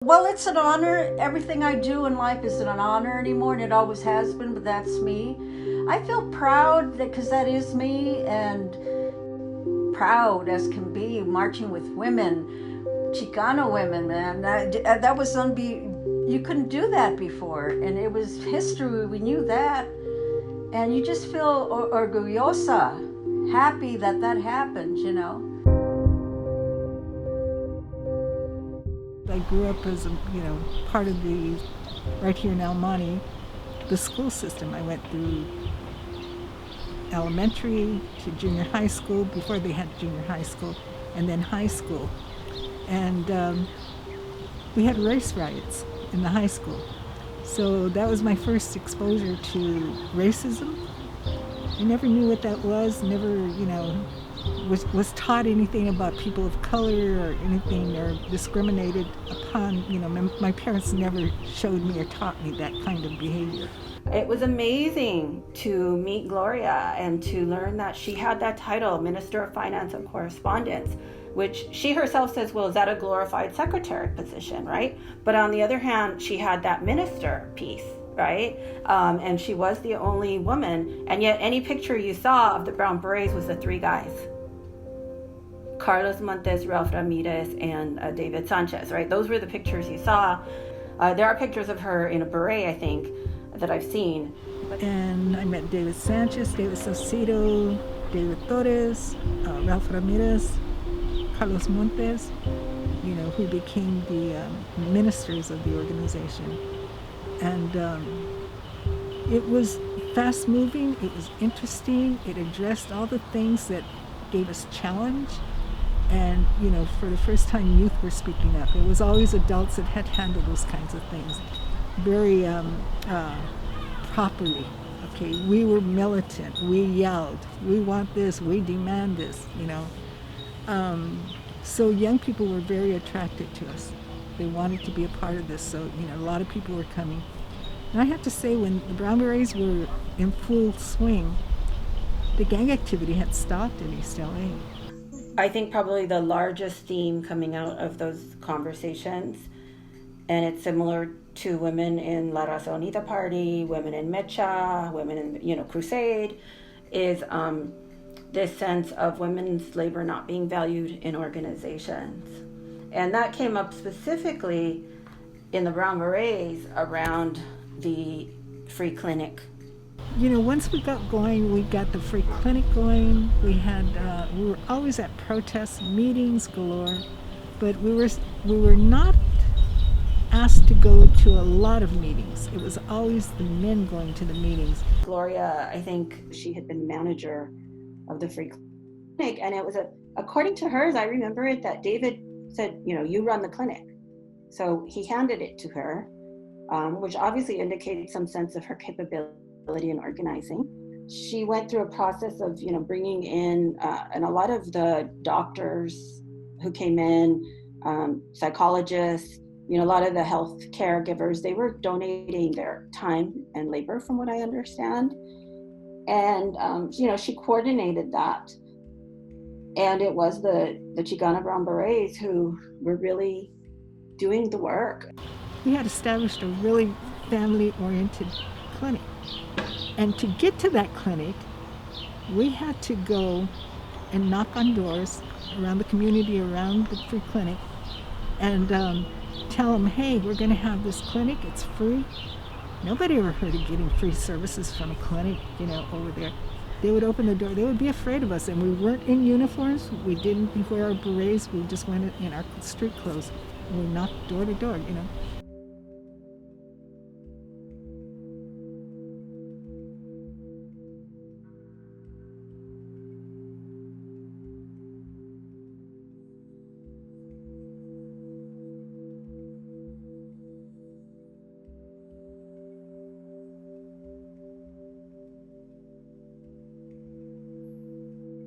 Well, it's an honor. Everything I do in life isn't an honor anymore, and it always has been, but that's me. I feel proud that because that is me, and proud as can be, marching with women, Chicano women, man. That was you couldn't do that before, and it was history. We knew that, and you just feel orgullosa, happy that that happened. I grew up as part of the, right here in El Monte, the school system. I went through elementary to junior high school, before they had junior high school, and then high school. And we had race riots in the high school. So that was my first exposure to racism. I never knew what that was, never, was taught anything about people of color or anything, or discriminated upon. My parents never showed me or taught me that kind of behavior. It was amazing to meet Gloria and to learn that she had that title, Minister of Finance and Correspondence, which she herself says, well, is that a glorified secretary position, right? But on the other hand, she had that minister piece, right? And she was the only woman, and yet any picture you saw of the Brown Berets was the three guys: Carlos Montes, Ralph Ramirez, and David Sanchez, right? Those were the pictures you saw. There are pictures of her in a beret, I think, that I've seen. And I met David Sanchez, David Saucedo, David Torres, Ralph Ramirez, Carlos Montes, who became the ministers of the organization. And it was fast moving, it was interesting, it addressed all the things that gave us challenge. And, for the first time, youth were speaking up. It was always adults that had handled those kinds of things very properly. Okay, we were militant, we yelled, we want this, we demand this, So young people were very attracted to us. They wanted to be a part of this, so, a lot of people were coming. And I have to say, when the Brown Berets were in full swing, the gang activity had stopped in East LA. I think probably the largest theme coming out of those conversations, and it's similar to women in La Raza Unida Party, women in Mecha, women in Crusade, is this sense of women's labor not being valued in organizations. And that came up specifically in the Brown Berets around the free clinic. Once we got going, we got the free clinic going. We were always at protests, meetings galore, but we were not asked to go to a lot of meetings. It was always the men going to the meetings. Gloria, I think she had been manager of the free clinic, and it was according to hers, I remember it, that David said, you run the clinic. So he handed it to her, which obviously indicated some sense of her capability in organizing. She went through a process of, bringing in, and a lot of the doctors who came in, psychologists, a lot of the health caregivers, they were donating their time and labor, from what I understand. And, she coordinated that. And it was the Chicano Brown Berets who were really doing the work. We had established a really family-oriented clinic. And to get to that clinic, we had to go and knock on doors around the community, around the free clinic, and tell them, hey, we're going to have this clinic, it's free. Nobody ever heard of getting free services from a clinic, over there. They would open the door, they would be afraid of us, and we weren't in uniforms, we didn't wear our berets, we just went in our street clothes, and we knocked door to door,